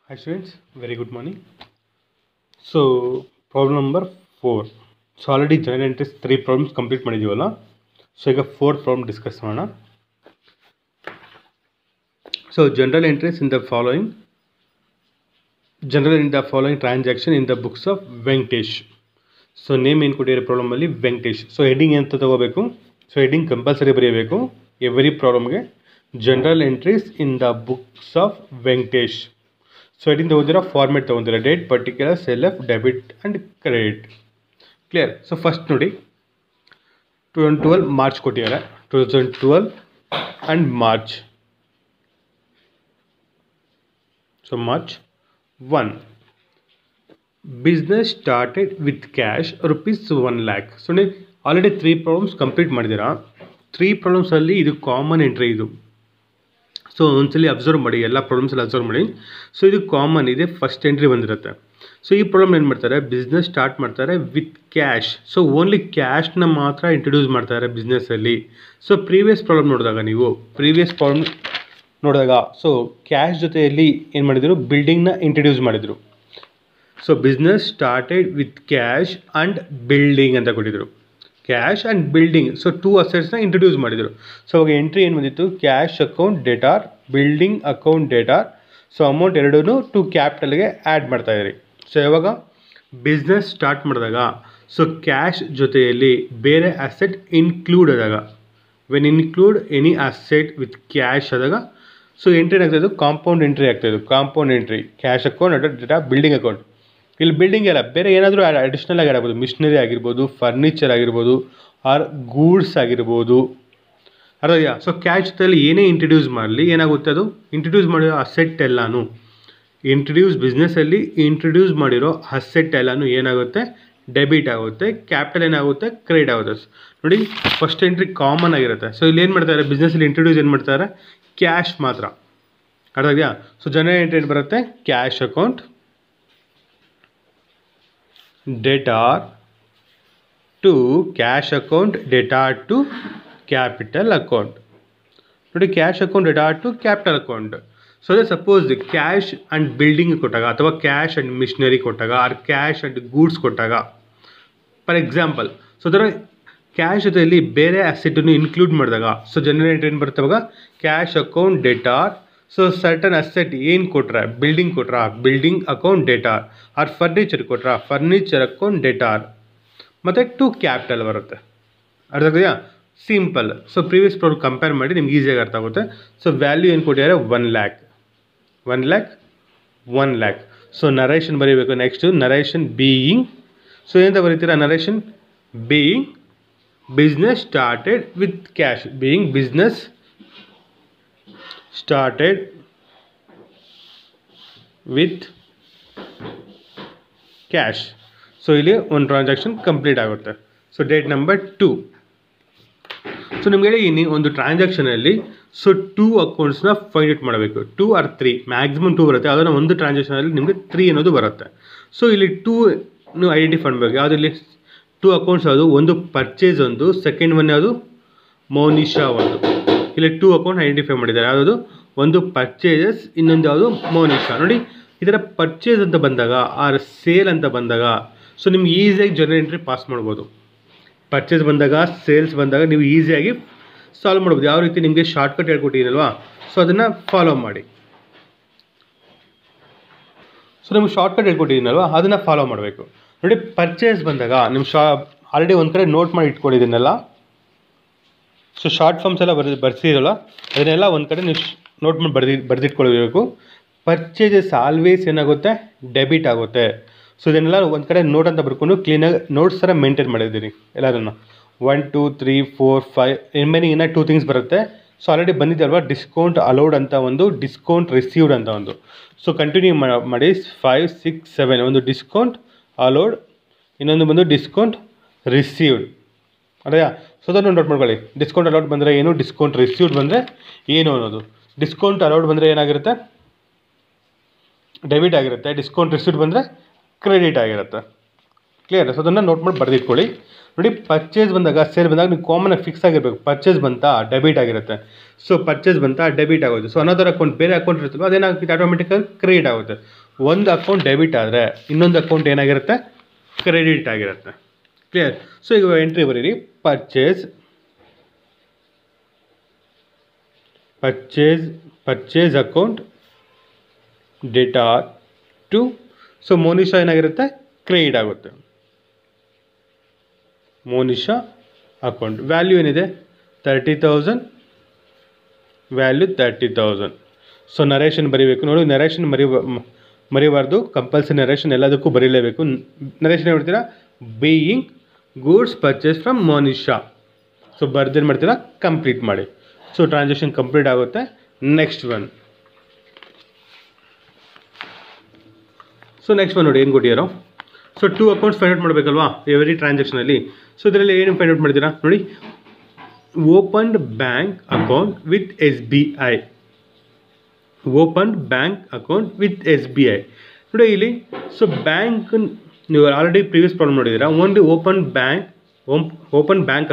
Hi students, very good morning. So problem number 4. So already journal entries 3 problems complete ಮಾಡಿದೀವಲ್ಲ. So ಈಗ 4th problem discuss ಮಾಡೋಣ. So general entries in the following transaction in the books of Venkatesh. So name ಏನು ಕೊಟ್ಟಿರೋ problem ಅಲ್ಲಿ Venkatesh. So heading ಅಂತ ತಗೋಬೇಕು. So heading compulsory ಬರೀಬೇಕು every ಪ್ರಾಬ್ಲಮ್ಗೆ. Journal entries in the books of Venkatesh. So heading ತಗೊಂಡಿರೋ format ತಗೊಂಡಿರೋ date, particular, self, debit and credit. Clear. So first ನೋಡಿ 2012 ಮಾರ್ಚ್ ಕೊಟ್ಟಿದ್ದಾರೆ. 2012 and March. So March 1. Business started with cash ₹1 lakh. So ನೀವು already 3 problems complete ಮಾಡಿದ್ದೀರಾ. 3 ಪ್ರಾಬ್ಲಮ್ಸಲ್ಲಿ ಇದು common entry ಇದು. So ಒಂದ್ಸಲಿ ಅಬ್ಸರ್ವ್ ಮಾಡಿ, ಎಲ್ಲ ಪ್ರಾಬ್ಲಮ್ಸಲ್ಲಿ ಅಬ್ಸರ್ವ್ ಮಾಡಿ. ಸೊ ಇದು ಕಾಮನ್ ಇದೆ, ಫಸ್ಟ್ ಎಂಟ್ರಿ ಬಂದಿರುತ್ತೆ. ಸೊ ಈ ಪ್ರಾಬ್ಲಮ್ ಏನು ಮಾಡ್ತಾರೆ, ಬಿಸ್ನೆಸ್ ಸ್ಟಾರ್ಟ್ ಮಾಡ್ತಾರೆ ವಿತ್ ಕ್ಯಾಶ್. ಸೊ ಓನ್ಲಿ ಕ್ಯಾಶ್ನ ಮಾತ್ರ ಇಂಟ್ರೊಡ್ಯೂಸ್ ಮಾಡ್ತಾರೆ ಬಿಸ್ನೆಸ್ಸಲ್ಲಿ. ಸೊ ಪ್ರೀವಿಯಸ್ ಪ್ರಾಬ್ಲಮ್ ನೋಡಿದಾಗ ಸೊ ಕ್ಯಾಶ್ ಜೊತೆಯಲ್ಲಿ ಏನು ಮಾಡಿದರು, ಬಿಲ್ಡಿಂಗ್ನ ಇಂಟ್ರೊಡ್ಯೂಸ್ ಮಾಡಿದರು. So business started with cash and building ಅಂತ ಕೊಟ್ಟಿದ್ರು. ಕ್ಯಾಶ್ ಆ್ಯಂಡ್ ಬಿಲ್ಡಿಂಗ್, ಸೊ 2 ಅಸೆಟ್ಸ್ನ ಇಂಟ್ರೊಡ್ಯೂಸ್ ಮಾಡಿದರು. ಸೊ ಅವಾಗ ಎಂಟ್ರಿ ಏನು ಬಂದಿತ್ತು, cash account debtor, building account debtor. So amount ಎರಡೂ ಟು ಕ್ಯಾಪಿಟಲ್ಗೆ ಆ್ಯಡ್ ಮಾಡ್ತಾಯಿದ್ರಿ. ಸೊ ಯಾವಾಗ ಬಿಸ್ನೆಸ್ ಸ್ಟಾರ್ಟ್ ಮಾಡಿದಾಗ ಸೊ ಕ್ಯಾಶ್ ಜೊತೆಯಲ್ಲಿ ಬೇರೆ ಅಸೆಟ್ ಇನ್ಕ್ಲೂಡ್ ಆದಾಗ, when include any asset with cash ಆದಾಗ ಸೊ ಎಂಟ್ರಿ ಏನಾಗ್ತಾಯಿದ್ದು, ಕಾಂಪೌಂಡ್ ಎಂಟ್ರಿ ಆಗ್ತಾಯಿದ್ದು. Compound entry cash account debtor building account. ಇಲ್ಲಿ ಬಿಲ್ಡಿಂಗ್ ಎಲ್ಲ ಬೇರೆ ಏನಾದರೂ ಅಡಿಷ್ನಲ್ ಆಗಿ ಆಗ್ಬೋದು, ಮಿಷನರಿ ಆಗಿರ್ಬೋದು, ಫರ್ನಿಚರ್ ಆಗಿರ್ಬೋದು, ಆರ್ ಗೂಡ್ಸ್ ಆಗಿರ್ಬೋದು. ಅರ್ಥ. ಸೊ ಕ್ಯಾಶ್ ಜೊತೆಯಲ್ಲಿ ಏನೇ ಇಂಟ್ರೊಡ್ಯೂಸ್ ಮಾಡಲಿ ಏನಾಗುತ್ತೆ, ಅದು ಇಂಟ್ರೊಡ್ಯೂಸ್ ಮಾಡಿರೋ ಅಸೆಟ್ ಎಲ್ಲನೂ ಬಿಸ್ನೆಸ್ಸಲ್ಲಿ ಇಂಟ್ರೊಡ್ಯೂಸ್ ಮಾಡಿರೋ ಅಸೆಟ್ ಎಲ್ಲನೂ ಏನಾಗುತ್ತೆ, ಡೆಬಿಟ್ ಆಗುತ್ತೆ. ಕ್ಯಾಪಿಟಲ್ ಏನಾಗುತ್ತೆ, ಕ್ರೆಡಿಟ್ ಆಗುತ್ತೆ. ನೋಡಿ ಫಸ್ಟ್ ಎಂಟ್ರಿ ಕಾಮನ್ ಆಗಿರುತ್ತೆ. ಸೊ ಇಲ್ಲಿ ಏನು ಮಾಡ್ತಾರೆ, ಬಿಸ್ನೆಸ್ಸಲ್ಲಿ ಇಂಟ್ರೊಡ್ಯೂಸ್ ಏನು ಮಾಡ್ತಾರೆ, ಕ್ಯಾಶ್ ಮಾತ್ರ. ಅರ್ಥ ಇದೆಯಾ. ಸೊ ಜನರಲ್ ಎಂಟ್ರಿ ಏನು ಬರುತ್ತೆ, cash account debtor to cash account debtor to capital account. ನೋಡಿ cash account debtor to capital account. So ಅದೇ ಸಪೋಸ್ ಕ್ಯಾಶ್ ಆ್ಯಂಡ್ ಬಿಲ್ಡಿಂಗ್ ಕೊಟ್ಟಾಗ, ಅಥವಾ ಕ್ಯಾಶ್ ಆ್ಯಂಡ್ ಮಿಷನರಿ ಕೊಟ್ಟಾಗ, ಆರ್ ಕ್ಯಾಶ್ ಆ್ಯಂಡ್ ಗೂಡ್ಸ್ ಕೊಟ್ಟಾಗ, for example so ಅದರ cash ಜೊತೆಯಲ್ಲಿ ಬೇರೆ ಅಸೆಟನ್ನು ಇನ್ಕ್ಲೂಡ್ ಮಾಡಿದಾಗ ಸೊ ಜನರಲ್ ಎಂಟ್ರಿ ಏನು ಬರುತ್ತೆ, ಅವಾಗ cash account debtor. So certain asset ಏನು ಕೊಟ್ರೆ, ಬಿಲ್ಡಿಂಗ್ ಕೊಟ್ರಾ, building account debtor, or furniture ಕೊಟ್ರಾ, furniture account debtor, ಮತ್ತು ಟು ಕ್ಯಾಪಿಟಲ್ ಬರುತ್ತೆ. ಅರ್ಥ ಆಗ್ತದೆಯಾ, simple. So previous problem compare ಮಾಡಿ ನಿಮ್ಗೆ ಈಸಿಯಾಗಿ ಅರ್ಥ ಆಗುತ್ತೆ. ಸೊ ವ್ಯಾಲ್ಯೂ ಏನು ಕೊಟ್ಟಿದ್ದಾರೆ, 1 lakh. ಸೊ ನರೇಷನ್ ಬರೀಬೇಕು. Next narration being. ಸೊ ಏನಂತ ಬರೀತೀರಾ, narration being business started with cash, being business started with cash. So ಇಲ್ಲಿ ಒಂದು ಟ್ರಾನ್ಸಾಕ್ಷನ್ ಕಂಪ್ಲೀಟ್ ಆಗುತ್ತೆ. So date number 2. ಸೊ ನಿಮ್ಗೆ ಹೇಳಿ ಒಂದು ಟ್ರಾನ್ಸಾಕ್ಷನಲ್ಲಿ ಸೊ 2 ಅಕೌಂಟ್ಸ್ನ ಫೈಂಡ್ ಔಟ್ ಮಾಡಬೇಕು. 2 ಆರ್ 3, ಮ್ಯಾಕ್ಸಿಮಮ್ 2 ಬರುತ್ತೆ. ಅದನ್ನು ಒಂದು ಟ್ರಾನ್ಸಾಕ್ಷನಲ್ಲಿ ನಿಮಗೆ 3 ಅನ್ನೋದು ಬರುತ್ತೆ. ಸೊ ಇಲ್ಲಿ 2 ಐಡೆಂಟಿಫೈ ಮಾಡಬೇಕು. ಯಾವುದಿಲ್ಲಿ 2 ಅಕೌಂಟ್ಸ್ ಯಾವುದು, ಒಂದು ಪರ್ಚೇಸ್, ಒಂದು ಸೆಕೆಂಡ್ ಒನ್ ಯಾವುದು ಮೋನಿಶಾ ಒಂದು. ಇಲ್ಲಿ 2 ಅಕೌಂಟ್ ಐಡೆಂಟಿಫೈ ಮಾಡಿದ್ದಾರೆ. ಯಾವುದು, ಒಂದು ಪರ್ಚೇಸಸ್, ಇನ್ನೊಂದು ಯಾವುದು ಮೋನಿಶಾ. ನೋಡಿ ಇದರ ಪರ್ಚೇಸ್ ಅಂತ ಬಂದಾಗ ಆರ್ ಸೇಲ್ ಅಂತ ಬಂದಾಗ ಸೊ ನಿಮ್ಗೆ ಈಸಿಯಾಗಿ ಜನರಲ್ ಎಂಟ್ರಿ ಪಾಸ್ ಮಾಡ್ಬೋದು. ಪರ್ಚೇಸ್ ಬಂದಾಗ, ಸೇಲ್ಸ್ ಬಂದಾಗ ನೀವು ಈಸಿಯಾಗಿ ಸಾಲ್ವ್ ಮಾಡ್ಬೋದು. ಯಾವ ರೀತಿ ನಿಮಗೆ ಶಾರ್ಟ್ಕಟ್ ಹೇಳ್ಕೊಟ್ಟಿದ್ದೀನಲ್ವಾ, ಸೊ ಅದನ್ನು ಫಾಲೋ ಮಾಡಿ. ಸೊ ನಿಮ್ಗೆ ಶಾರ್ಟ್ಕಟ್ ಹೇಳ್ಕೊಟ್ಟಿದ್ದೀನಲ್ವಾ, ಅದನ್ನು ಫಾಲೋ ಮಾಡಬೇಕು. ನೋಡಿ ಪರ್ಚೇಸ್ ಬಂದಾಗ ನಿಮ್ಮ ಆಲ್ರೆಡಿ ಒಂದು ಕಡೆ ನೋಟ್ ಮಾಡಿ ಇಟ್ಕೊಂಡಿದ್ದೀನಲ್ಲ. ಸೊ ಶಾರ್ಟ್ ಫಾರ್ಮ್ಸ್ ಎಲ್ಲ ಬರ್ಸಿರಲ್ಲ, ಅದನ್ನೆಲ್ಲ ಒಂದು ಕಡೆ ನೀವು ನೋಟ್ ಮಾಡಿ ಬರೆದಿಟ್ಕೊಳ್ಬೇಕು. ಪರ್ಚೇಸಸ್ ಆಲ್ವೇಸ್ ಏನಾಗುತ್ತೆ, ಡೆಬಿಟ್ ಆಗುತ್ತೆ. ಸೊ ಇದನ್ನೆಲ್ಲ ಒಂದು ಕಡೆ ನೋಟ್ ಅಂತ ಬರ್ಕೊಂಡು ಕ್ಲೀನಾಗಿ ನೋಟ್ಸ್ ಥರ ಮೇಂಟೈನ್ ಮಾಡಿದ್ದೀರಿ ಎಲ್ಲದನ್ನು. 1 2 3 4 5 ರಿಮೈನಿಂಗ್ ಇನ್ನೂ 2 ಥಿಂಗ್ಸ್ ಬರುತ್ತೆ. ಸೊ ಆಲ್ರೆಡಿ ಬಂದಿದ್ದಲ್ವಾ, ಡಿಸ್ಕೌಂಟ್ ಅಲೌಡ್ ಅಂತ ಒಂದು, ಡಿಸ್ಕೌಂಟ್ ರಿಸೀವ್ಡ್ ಅಂತ ಒಂದು. ಸೊ ಕಂಟಿನ್ಯೂ ಮಾಡಿ 5 6 7 ಒಂದು ಡಿಸ್ಕೌಂಟ್ ಅಲೌಡ್, ಇನ್ನೊಂದು ಬಂದು ಡಿಸ್ಕೌಂಟ್ ರಿಸೀವ್ಡ್. ಅರೆಯಾ. ಸೊ ಅದನ್ನು ನೋಟ್ ಮಾಡ್ಕೊಳ್ಳಿ. ಡಿಸ್ಕೌಂಟ್ ಅಲೌಡ್ ಬಂದರೆ ಏನು, ಡಿಸ್ಕೌಂಟ್ ರಿಸೀವ್ಡ್ ಬಂದರೆ ಏನು ಅನ್ನೋದು. ಡಿಸ್ಕೌಂಟ್ ಅಲೌಡ್ ಬಂದರೆ ಏನಾಗಿರುತ್ತೆ, ಡೆಬಿಟ್ ಆಗಿರುತ್ತೆ. ಡಿಸ್ಕೌಂಟ್ ರಿಸೀವ್ಡ್ ಬಂದರೆ ಕ್ರೆಡಿಟ್ ಆಗಿರುತ್ತೆ. ಕ್ಲಿಯರ್. ಸೊ ಅದನ್ನು ನೋಟ್ ಮಾಡಿ ಬರೆದಿಟ್ಕೊಳ್ಳಿ. ನೋಡಿ, ಪರ್ಚೇಸ್ ಬಂದಾಗ ಸೇಲ್ ಬಂದಾಗ ನೀವು ಕಾಮನಾಗಿ ಫಿಕ್ಸ್ ಆಗಿರಬೇಕು. ಪರ್ಚೇಸ್ ಬಂತಾ ಡೆಬಿಟ್ ಆಗಿರುತ್ತೆ. ಸೊ ಪರ್ಚೇಸ್ ಬಂತಾ ಡೆಬಿಟ್ ಆಗುತ್ತೆ. ಸೊ ಅನದರ್ ಅಕೌಂಟ್ ಬೇರೆ ಅಕೌಂಟ್ ಇರುತ್ತಲ್ಲ ಅದೇನಾಗುತ್ತೆ, ಆಟೋಮೆಟಿಕಾಗಿ ಕ್ರೆಡಿಟ್ ಆಗುತ್ತೆ. ಒಂದು ಅಕೌಂಟ್ ಡೆಬಿಟ್ ಆದರೆ ಇನ್ನೊಂದು ಅಕೌಂಟ್ ಏನಾಗಿರುತ್ತೆ, ಕ್ರೆಡಿಟ್ ಆಗಿರುತ್ತೆ. ಕ್ಲಿಯರ್. ಸೊ ಈಗ ಎಂಟ್ರಿ ಬರೀರಿ, purchase account data to. So Monisha ಏನಾಗಿರುತ್ತೆ, ಕ್ರೆಡಿಟ್ ಆಗುತ್ತೆ. ಮೋನಿಶಾ ಅಕೌಂಟ್ ವ್ಯಾಲ್ಯೂ ಏನಿದೆ 30,000, ವ್ಯಾಲ್ಯೂ 30,000. ಸೊ ನರೇಷನ್ ಬರೀಬೇಕು. ನೋಡಿ, ನರೇಷನ್ ಮರಿಬಾರ್ದು, ಕಂಪಲ್ಸರಿ ನರೇಷನ್ ಎಲ್ಲದಕ್ಕೂ ಬರೀಲೇಬೇಕು. ನರೇಷನ್ ಏನು ಮಾಡ್ತೀರಾ, being goods purchase from Monisha. So ಬರ್ದೇನು ಮಾಡ್ತೀರಾ, ಕಂಪ್ಲೀಟ್ ಮಾಡಿ. ಸೊ ಟ್ರಾನ್ಸಾಕ್ಷನ್ ಕಂಪ್ಲೀಟ್ ಆಗುತ್ತೆ. Next one. So next one ನೋಡಿ ಏನು ಕೊಟ್ಟಿರೋ. ಸೊ 2 ಅಕೌಂಟ್ಸ್ ಫೈಂಡ್ ಔಟ್ ಮಾಡಬೇಕಲ್ವಾ ಎವ್ರಿ ಟ್ರಾನ್ಸಾಕ್ಷನಲ್ಲಿ. ಸೊ ಇದರಲ್ಲಿ ಏನು ಫೈಂಡ್ ಔಟ್ ಮಾಡ್ತೀರಾ ನೋಡಿ, opened bank account with SBI. Opened bank account with SBI. ನೋಡಿ ಇಲ್ಲಿ. ಸೊ ಬ್ಯಾಂಕ್ ನೀವು ಆಲ್ರೆಡಿ ಪ್ರೀವಿಯಸ್ ಪ್ರಾಬ್ಲಮ್ ನೋಡಿದ್ದೀರಾ. Only open bank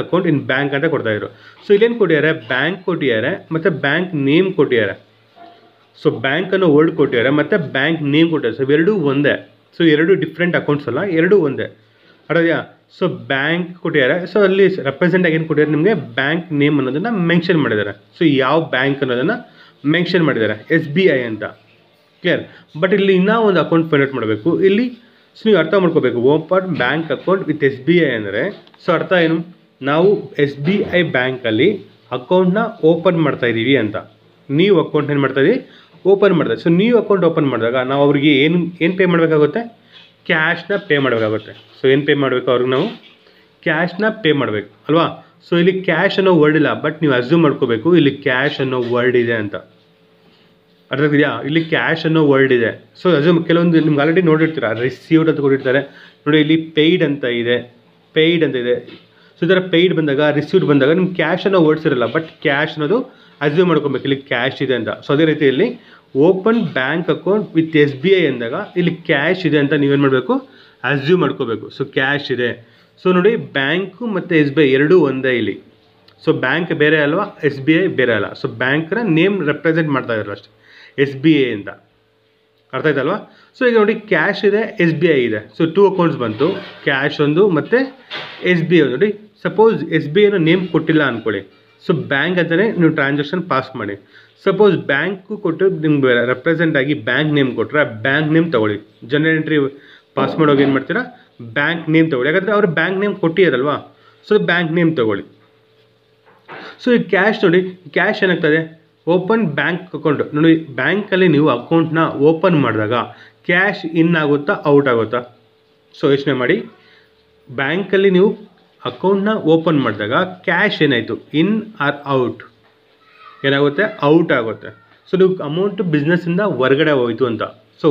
account in bank ಅಂತ ಕೊಡ್ತಾಯಿದ್ರು. ಸೊ ಇಲ್ಲೇನು ಕೊಟ್ಟಿದ್ದಾರೆ, ಬ್ಯಾಂಕ್ ಕೊಟ್ಟಿದ್ದಾರೆ ಮತ್ತು ಬ್ಯಾಂಕ್ ನೇಮ್ ಕೊಟ್ಟಿದ್ದಾರೆ. ಸೊ ಬ್ಯಾಂಕ್ ಅನ್ನೋ ವರ್ಡ್ ಕೊಟ್ಟಿದ್ದಾರೆ ಮತ್ತು ಬ್ಯಾಂಕ್ ನೇಮ್ ಕೊಟ್ಟಿದ್ದಾರೆ. ಸೊ ಇವೆರಡೂ ಒಂದೇ. ಸೊ ಎರಡು ಡಿಫ್ರೆಂಟ್ ಅಕೌಂಟ್ಸ್ ಅಲ್ಲ, ಎರಡೂ ಒಂದೇ. ಅರ್ಥಾಯ್ತಾ. ಸೊ ಬ್ಯಾಂಕ್ ಕೊಟ್ಟಿದ್ದಾರೆ. ಸೊ ಅಲ್ಲಿ ರೆಪ್ರೆಸೆಂಟ್ ಆಗಿ ಏನು ಕೊಟ್ಟಿದ್ದಾರೆ, ನಿಮಗೆ ಬ್ಯಾಂಕ್ ನೇಮ್ ಅನ್ನೋದನ್ನು ಮೆನ್ಷನ್ ಮಾಡಿದ್ದಾರೆ. ಸೊ ಯಾವ ಬ್ಯಾಂಕ್ ಅನ್ನೋದನ್ನು ಮೆನ್ಷನ್ ಮಾಡಿದ್ದಾರೆ, SBI ಅಂತ. ಕ್ಲಿಯರ್. ಬಟ್ ಇಲ್ಲಿ ಇನ್ನೂ ಒಂದು ಅಕೌಂಟ್ ಫೈಂಡ್ ಔಟ್ ಮಾಡಬೇಕು. ಇಲ್ಲಿ ಸೊ ನೀವು ಅರ್ಥ ಮಾಡ್ಕೋಬೇಕು, open bank account with SBI ಅಂದರೆ ಸೊ ಅರ್ಥ ಏನು, ನಾವು SBI ಬ್ಯಾಂಕಲ್ಲಿ ಅಕೌಂಟ್ನ ಓಪನ್ ಮಾಡ್ತಾ ಇದ್ದೀವಿ ಅಂತ. ನೀವು ಅಕೌಂಟ್ ಏನು ಮಾಡ್ತಾ ಇದ್ದೀವಿ, ಓಪನ್ ಮಾಡ್ತಾರೆ. ಸೊ ನೀವು ಅಕೌಂಟ್ ಓಪನ್ ಮಾಡಿದಾಗ ನಾವು ಅವ್ರಿಗೆ ಏನು ಪೇ ಮಾಡಬೇಕಾಗುತ್ತೆ, ಕ್ಯಾಶ್ನ ಪೇ ಮಾಡಬೇಕಾಗುತ್ತೆ. ಸೊ ಏನು ಪೇ ಮಾಡಬೇಕು, ಅವ್ರಿಗೆ ನಾವು ಕ್ಯಾಶ್ನ ಪೇ ಮಾಡಬೇಕು ಅಲ್ವಾ. ಸೊ ಇಲ್ಲಿ ಕ್ಯಾಶ್ ಅನ್ನೋ ವರ್ಡ್ ಇಲ್ಲ, ಬಟ್ ನೀವು ಅಸ್ಯೂಮ್ ಮಾಡ್ಕೋಬೇಕು ಇಲ್ಲಿ ಕ್ಯಾಶ್ ಅನ್ನೋ ವರ್ಡ್ ಇದೆ ಅಂತ. ಅರ್ಥ ಆಗ್ತಿದೆಯಾ, ಇಲ್ಲಿ ಕ್ಯಾಶ್ ಅನ್ನೋ ವರ್ಡ್ ಇದೆ. ಸೊ ಅಸ್ಯೂಮ್ ಕೆಲವೊಂದು ನಿಮ್ಗೆ ಆಲ್ರೆಡಿ ನೋಡಿರ್ತೀರ, ರಿಸೀವ್ಡ್ ಅಂತ ಕೊಟ್ಟಿರ್ತಾರೆ ನೋಡಿ. ಇಲ್ಲಿ ಪೇಯ್ಡ್ ಅಂತ ಇದೆ. ಸೊ ಈ ಥರ ಪೇಯ್ಡ್ ಬಂದಾಗ, ರಿಸೀವ್ಡ್ ಬಂದಾಗ ನಿಮ್ಗೆ ಕ್ಯಾಶ್ ಅನ್ನೋ ವರ್ಡ್ಸ್ ಇರಲ್ಲ, ಬಟ್ ಕ್ಯಾಶ್ ಅನ್ನೋದು ಅಸ್ಯೂಮ್ ಮಾಡ್ಕೊಬೇಕು ಇಲ್ಲಿ ಕ್ಯಾಶ್ ಇದೆ ಅಂತ. ಸೊ ಅದೇ ರೀತಿಯಲ್ಲಿ open bank account with SBI ಅಂದಾಗ ಇಲ್ಲಿ ಕ್ಯಾಶ್ ಇದೆ ಅಂತ ನೀವೇನು ಮಾಡಬೇಕು, ಅಸ್ಯೂಮ್ ಮಾಡ್ಕೋಬೇಕು. ಸೊ ಕ್ಯಾಶ್ ಇದೆ. ಸೊ ನೋಡಿ, ಬ್ಯಾಂಕು ಮತ್ತು SBI ಎರಡೂ ಒಂದೇ ಇಲ್ಲಿ. ಸೊ ಬ್ಯಾಂಕ್ ಬೇರೆ ಅಲ್ವಾ, SBI ಬೇರೆ ಅಲ್ಲ. ಸೊ ಬ್ಯಾಂಕ್ನ ನೇಮ್ ರೆಪ್ರೆಸೆಂಟ್ ಮಾಡ್ತಾ ಇದ್ರು ಅಷ್ಟೇ, SBI ಅಂತ. ಅರ್ಥ ಆಯ್ತಲ್ವಾ. ಸೊ ಈಗ ನೋಡಿ, ಕ್ಯಾಶ್ ಇದೆ, SBI ಇದೆ. ಸೊ 2 ಅಕೌಂಟ್ಸ್ ಬಂತು, ಕ್ಯಾಶ್ ಒಂದು ಮತ್ತು SBI ಒಂದು. ನೋಡಿ, ಸಪೋಸ್ SBI ನೇಮ್ ಕೊಟ್ಟಿಲ್ಲ ಅಂದ್ಕೊಳ್ಳಿ. ಸೊ ಬ್ಯಾಂಕ್ ಅಂತಲೇ ನೀವು ಟ್ರಾನ್ಸಾಕ್ಷನ್ ಪಾಸ್ ಮಾಡಿ. ಸಪೋಸ್ ಬ್ಯಾಂಕು ಕೊಟ್ಟು ನಿಮ್ಗೆ ರೆಪ್ರೆಸೆಂಟ್ ಆಗಿ ಬ್ಯಾಂಕ್ ನೇಮ್ ಕೊಟ್ಟರೆ ಬ್ಯಾಂಕ್ ನೇಮ್ ತೊಗೊಳ್ಳಿ. ಜನರಲ್ ಎಂಟ್ರಿ ಪಾಸ್ ಮಾಡೋಗಿ ಏನು ಮಾಡ್ತೀರಾ, ಬ್ಯಾಂಕ್ ನೇಮ್ ತೊಗೊಳ್ಳಿ. ಯಾಕಂದರೆ ಅವ್ರು ಬ್ಯಾಂಕ್ ನೇಮ್ ಕೊಟ್ಟಿರೋದಲ್ವಾ. ಸೊ ಬ್ಯಾಂಕ್ ನೇಮ್ ತೊಗೊಳ್ಳಿ. ಸೊ ಈ ಕ್ಯಾಶ್ ನೋಡಿ, ಕ್ಯಾಶ್ ಏನಾಗ್ತದೆ, ಓಪನ್ ಬ್ಯಾಂಕ್ ಅಕೌಂಟ್. ನೋಡಿ, ಬ್ಯಾಂಕಲ್ಲಿ ನೀವು ಅಕೌಂಟ್ನ ಓಪನ್ ಮಾಡಿದಾಗ ಕ್ಯಾಶ್ ಇನ್ ಆಗುತ್ತಾ, ಔಟ್ ಆಗುತ್ತಾ. ಸೊ ಯೋಚನೆ ಮಾಡಿ, ಬ್ಯಾಂಕಲ್ಲಿ ನೀವು ಅಕೌಂಟ್ನ ಓಪನ್ ಮಾಡಿದಾಗ ಕ್ಯಾಶ್ ಏನಾಯಿತು, ಇನ್ ಆರ್ ಔಟ್ ಏನಾಗುತ್ತೆ, ಔಟ್ ಆಗುತ್ತೆ. ಸೊ ನೀವು ಅಮೌಂಟು ಬಿಸ್ನೆಸ್ಸಿಂದ ಹೊರಗಡೆ ಹೋಯಿತು ಅಂತ. ಸೊ